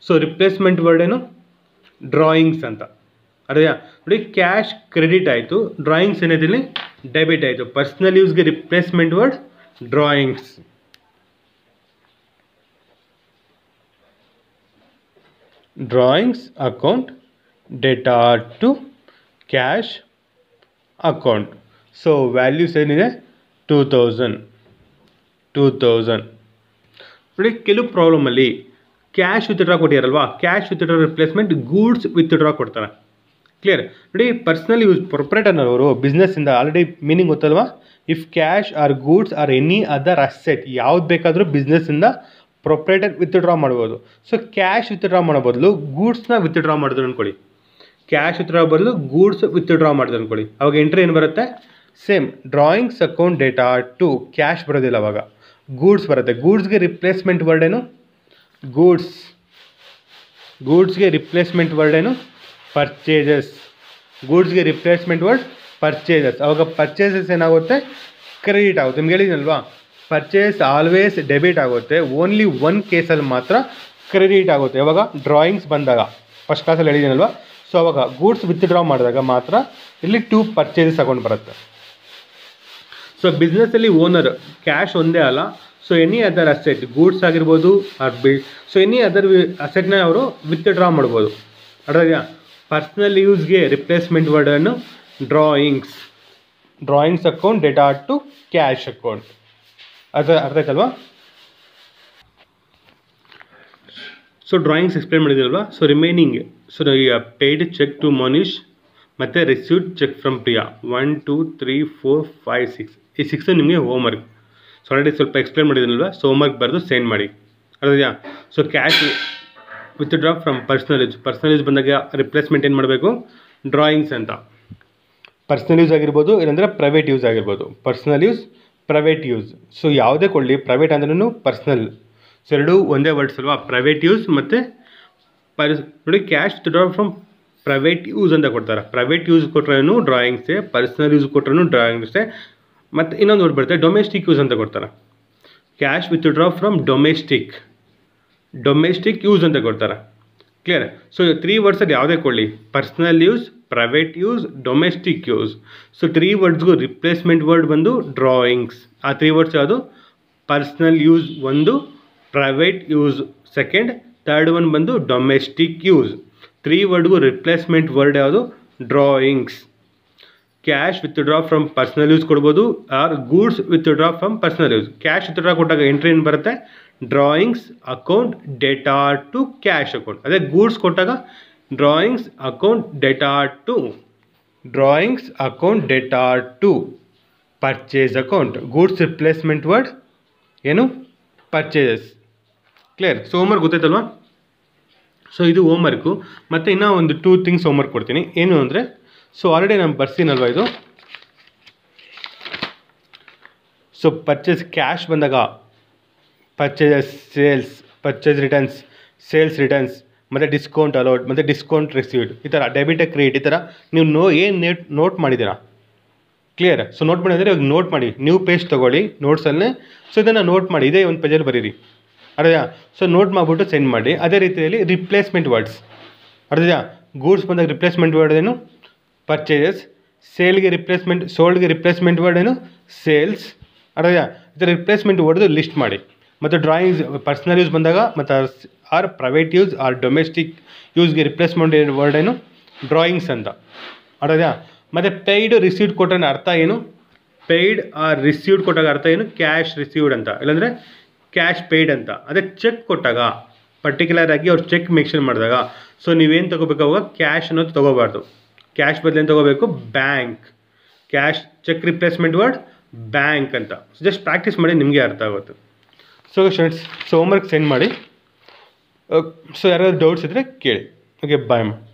ಸೊ ರಿಪ್ಲೇಸ್ಮೆಂಟ್ ವರ್ಡ್ ಏನು? ಡ್ರಾಯಿಂಗ್ಸ್ ಅಂತ. ಅರ್ಧ? ನೋಡಿ, ಕ್ಯಾಶ್ ಕ್ರೆಡಿಟ್ ಆಯಿತು, ಡ್ರಾಯಿಂಗ್ಸ್ ಏನಿದೆ ಡೆಬಿಟ್ ಆಯಿತು. ಪರ್ಸ್ನಲ್ ಯೂಸ್ಗೆ replacement word drawings. Drawings account data to cash account. So values ಏನಿದೆ? 2000. ನೋಡಿ, ಕೆಲವು ಪ್ರಾಬ್ಲಮಲ್ಲಿ ಕ್ಯಾಶ್ ವಿತ್ಡ್ರಾ ಕೊಟ್ಟಿರಲ್ವಾ, cash withdraw replacement goods withdraw ಕೊಡ್ತಾರೆ. ಕ್ಲಿಯರ್? ನೋಡಿ, ಪರ್ಸ್ನಲ್ ಯೂಸ್ ಪ್ರೊಪ್ರೈಟರ್ನವರು ಬಿಸ್ನೆಸ್ಸಿಂದ ಆಲ್ರೆಡಿ ಮೀನಿಂಗ್ ಗೊತ್ತಲ್ವಾ? If cash or goods R any other asset, ಯಾವ್ದು ಬೇಕಾದರೂ ಬಿಸ್ನೆಸ್ಸಿಂದ ಪ್ರೊಪ್ರೈಟರ್ ವಿತ್ಡ್ರಾ ಮಾಡ್ಬೋದು. ಸೊ ಕ್ಯಾಶ್ ವಿತ್ಡ್ರಾ ಮಾಡೋ ಬದಲು ಗೂಡ್ಸ್ನ ವಿತ್ಡ್ರಾ ಮಾಡಿದ್ರು ಅಂದ್ಕೊಳ್ಳಿ. ಅವಾಗ ಎಂಟ್ರಿ ಏನು ಬರುತ್ತೆ? Same drawings account data to cash ಬರೋದಿಲ್ಲ, ಅವಾಗ ಗೂಡ್ಸ್ ಬರುತ್ತೆ. ಗೂಡ್ಸ್ಗೆ ರಿಪ್ಲೇಸ್ಮೆಂಟ್ ವರ್ಡ್ ಏನು? ಗೂಡ್ಸ್ಗೆ ರಿಪ್ಲೇಸ್ಮೆಂಟ್ ವರ್ಡ್ ಏನು? ಪರ್ಚೇಸಸ್. ಅವಾಗ ಪರ್ಚೇಸಸ್ ಏನಾಗುತ್ತೆ? ಕ್ರೆಡಿಟ್ ಆಗುತ್ತೆ. ನಿಮ್ಗೆ ಹೇಳಿದ್ನಲ್ವಾ, ಪರ್ಚೇಸ್ ಆಲ್ವೇಸ್ ಡೆಬಿಟ್ ಆಗುತ್ತೆ, ಓನ್ಲಿ ಒನ್ ಕೇಸಲ್ಲಿ ಮಾತ್ರ ಕ್ರೆಡಿಟ್ ಆಗುತ್ತೆ. ಯಾವಾಗ? ಡ್ರಾಯಿಂಗ್ಸ್ ಬಂದಾಗ. ಫಸ್ಟ್ ಕ್ಲಾಸಲ್ಲಿ ಹೇಳಿದ್ದೀನಲ್ವಾ. ಸೊ ಅವಾಗ ಗೂಡ್ಸ್ ವಿತ್ಡ್ರಾ ಮಾಡಿದಾಗ ಮಾತ್ರ ಇಲ್ಲಿ 2 ಪರ್ಚೇಸಸ್ ಅಕೌಂಟ್ ಬರುತ್ತೆ. ಸೊ ಬಿಸ್ನೆಸ್ಸಲ್ಲಿ ಓನರ್ ಕ್ಯಾಶ್ ಒಂದೇ ಅಲ್ಲ, so any other asset, goods ಆಗಿರ್ಬೋದು ಆರ್ ಸೊ ಎನಿ ಅದರ್ ಅಸೆಟ್ನ ಅವರು ವಿತ್ಡ್ರಾ ಮಾಡ್ಬೋದು. ಅರ್ಥ? ಪರ್ಸ್ನಲ್ ಯೂಸ್ಗೆ ರಿಪ್ಲೇಸ್ಮೆಂಟ್ ವರ್ಡನ್ನು drawings account data to cash account. ಅರ್ಥ ಆಯ್ತಲ್ವಾ? ಸೊ ಡ್ರಾಯಿಂಗ್ಸ್ ಎಕ್ಸ್ಪ್ಲೇನ್ ಮಾಡಿದ್ದೀರಲ್ವಾ. So remaining, so paid cheque to Manish ಮತ್ತು ರಿಸೀವ್ಡ್ ಚೆಕ್ ಫ್ರಮ್ ಪ್ರಿಯಾ 1 2 3 4 5 6. ಈ 6 ನಿಮಗೆ ಹೋಮ್ವರ್ಕ್. ಸೊ ಆಲ್ರೆಡಿ ಸ್ವಲ್ಪ ಎಕ್ಸ್ಪ್ಲೇನ್ ಮಾಡಿದ್ದೀನಲ್ವಾ. ಸೊ ಹೋಮ್ವರ್ಕ್ ಬರೆದು ಸೆಂಡ್ ಮಾಡಿ. ಅರ್ಥ? So cash withdraw from personal use ಬಂದಾಗ ರಿಪ್ಲೇಸ್ಮೆಂಟ್ ಏನು ಮಾಡಬೇಕು? ಡ್ರಾಯಿಂಗ್ಸ್ ಅಂತ. ಪರ್ಸ್ನಲ್ ಯೂಸ್ ಆಗಿರ್ಬೋದು, ಇಲ್ಲಾಂದರೆ ಪ್ರೈವೇಟ್ ಯೂಸ್ ಆಗಿರ್ಬೋದು. Private use. ಸೊ ಯಾವುದೇ ಕೊಡಲಿ, ಪ್ರೈವೇಟ್ ಅಂದ್ರೂ ಪರ್ಸ್ನಲ್, ಸೊ ಎರಡೂ ಒಂದೇ ವರ್ಡ್ಸ್ ಅಲ್ವಾ? ಪ್ರೈವೇಟ್ ಯೂಸ್ ಮತ್ತು ನೋಡಿ, cash withdraw from private use ಅಂತ ಕೊಡ್ತಾರೆ. ಪ್ರೈವೇಟ್ ಯೂಸ್ ಕೊಟ್ರೂ ಡ್ರಾಯಿಂಗ್ಸೇ, ಪರ್ಸ್ನಲ್ ಯೂಸ್ ಕೊಟ್ರೂ ಡ್ರಾಯಿಂಗ್ಸೇ. ಮತ್ತು ಇನ್ನೊಂದು ವರ್ಡ್ ಬರುತ್ತೆ, ಡೊಮೆಸ್ಟಿಕ್ ಯೂಸ್ ಅಂತ ಕೊಡ್ತಾರೆ. Cash withdraw from domestic use ಅಂತ ಕೊಡ್ತಾರೆ. ಕ್ಲಿಯರ್? ಸೊ 3 ವರ್ಡ್ಸಲ್ಲಿ ಯಾವುದೇ ಕೊಡಲಿ, personal use, private use, domestic use. So 3 ವರ್ಡ್ಸ್ಗೂ ರಿಪ್ಲೇಸ್ಮೆಂಟ್ ವರ್ಡ್ ಬಂದು ಡ್ರಾಯಿಂಗ್ಸ್. ಆ 3 ವರ್ಡ್ಸ್ ಯಾವುದು? ಪರ್ಸ್ನಲ್ ಯೂಸ್ ಒಂದು, private use second, third one ಬಂದು ಡೊಮೆಸ್ಟಿಕ್ ಯೂಸ್. 3 ವರ್ಡ್ಗೂ ರಿಪ್ಲೇಸ್ಮೆಂಟ್ ವರ್ಡ್ ಯಾವುದು? Drawings. Cash withdraw from personal use ಕೊಡ್ಬೋದು, or goods withdraw from personal use. Cash withdraw ಕೊಟ್ಟಾಗ ಎಂಟ್ರಿ ಏನು ಬರುತ್ತೆ? Drawings account data to cash account. ಅದೇ goods ಕೊಟ್ಟಾಗ drawings account data to purchase account. Goods replacement word ಏನು? Purchases. Clear? So homework ಗೊತ್ತಾಯ್ತಲ್ವಾ? So ಇದು homework. ಮತ್ತು ಇನ್ನೂ ಒಂದು 2 ಥಿಂಗ್ಸ್ ಹೋಮ್ವರ್ಕ್ ಕೊಡ್ತೀನಿ. ಏನು ಅಂದರೆ, ಸೊ ಆಲ್ರೆಡಿ ನಾನು ಬರ್ತೀನಲ್ವ ಇದು. ಸೊ ಪರ್ಚೇಸ್ ಕ್ಯಾಶ್ ಬಂದಾಗ purchases, purchase returns, sales returns, ಮತ್ತು ಡಿಸ್ಕೌಂಟ್ ಅಲೌಡ್, ಮತ್ತು ಡಿಸ್ಕೌಂಟ್ ರಿಸೀವ್ಡ್, ಈ ಥರ ಡೆಬಿಟ್ ಕ್ರೆಡಿಟ್, ಈ ಥರ ನೀವು ನೋಟ್ ಮಾಡಿದ್ದೀರಾ? ಕ್ಲಿಯರ್? ಸೊ ನೋಟ್ ಮಾಡಿದರೆ ಇವಾಗ ನೋಟ್ ಮಾಡಿ, ನ್ಯೂ ಪೇಜ್ ತೊಗೊಳ್ಳಿ ನೋಟ್ಸಲ್ಲೇ. ಸೊ ಇದನ್ನು ನೋಟ್ ಮಾಡಿ, ಇದೇ ಒಂದು ಪೇಜಲ್ಲಿ ಬರೀರಿ. ಅರ್ಧ? ಸೊ ನೋಟ್ ಮಾಡಿಬಿಟ್ಟು ಸೆಂಡ್ ಮಾಡಿ. ಅದೇ ರೀತಿಯಲ್ಲಿ ರಿಪ್ಲೇಸ್ಮೆಂಟ್ ವರ್ಡ್ಸ್. ಅರ್ಧ? ಗೂಡ್ಸ್ ಬಂದಾಗ ರಿಪ್ಲೇಸ್ಮೆಂಟ್ ವರ್ಡ್ ಏನು? ಪರ್ಚೇಸಸ್. ಸೋಲ್ಡ್ಗೆ ರಿಪ್ಲೇಸ್ಮೆಂಟ್ ವರ್ಡ್ ಏನು? ಸೇಲ್ಸ್. ಅರ್ಧ? ಇದರ ರಿಪ್ಲೇಸ್ಮೆಂಟ್ ವರ್ಡ್ದು ಲಿಸ್ಟ್ ಮಾಡಿ. ಮತ್ತು ಡ್ರಾಯಿಂಗ್ಸ್ ಪರ್ಸ್ನಲ್ ಯೂಸ್ ಬಂದಾಗ ಮತ್ತು or private use or domestic ಯೂಸ್ಗೆ ರಿಪ್ಲೇಸ್ಮೆಂಟ್ ವರ್ಡ್ ಏನು? ಡ್ರಾಯಿಂಗ್ಸ್ ಅಂತ. ಅರ್ಧ? ಮತ್ತು ಪೇಯ್ಡ್ ರಿಸೀವ್ಡ್ ಕೊಟ್ಟಾಗ ಅರ್ಥ ಏನು? ಪೇಯ್ಡ್ ಆರ್ ರಿಸೀವ್ಡ್ ಕೊಟ್ಟಾಗ ಅರ್ಥ ಏನು? ಕ್ಯಾಶ್ ರಿಸೀವ್ಡ್ ಅಂತ, ಇಲ್ಲಾಂದರೆ ಕ್ಯಾಶ್ ಪೇಯ್ಡ್ ಅಂತ. ಅದೇ ಚೆಕ್ ಕೊಟ್ಟಾಗ ಪರ್ಟಿಕ್ಯುಲರ್ ಆಗಿ ಅವ್ರು ಚೆಕ್ ಮೆನ್ಷನ್ ಮಾಡಿದಾಗ, ಸೊ ನೀವೇನು ತೊಗೋಬೇಕು ಅವಾಗ? ಕ್ಯಾಶ್ ಅನ್ನೋದು ತೊಗೋಬಾರ್ದು. ಕ್ಯಾಶ್ ಬದಲು ಏನು ತೊಗೋಬೇಕು? Bank. Cash cheque replacement word bank ಅಂತ. ಜಸ್ಟ್ ಪ್ರಾಕ್ಟೀಸ್ ಮಾಡಿ, ನಿಮಗೆ ಅರ್ಥ ಆಗುತ್ತೆ. So students, so homework send ಮಾಡಿ. ಸೊ ಯಾರಾದರೂ ಡೌಟ್ಸ್ ಇದ್ದರೆ ಕೇಳಿ. ಓಕೆ, ಬಾಯ್.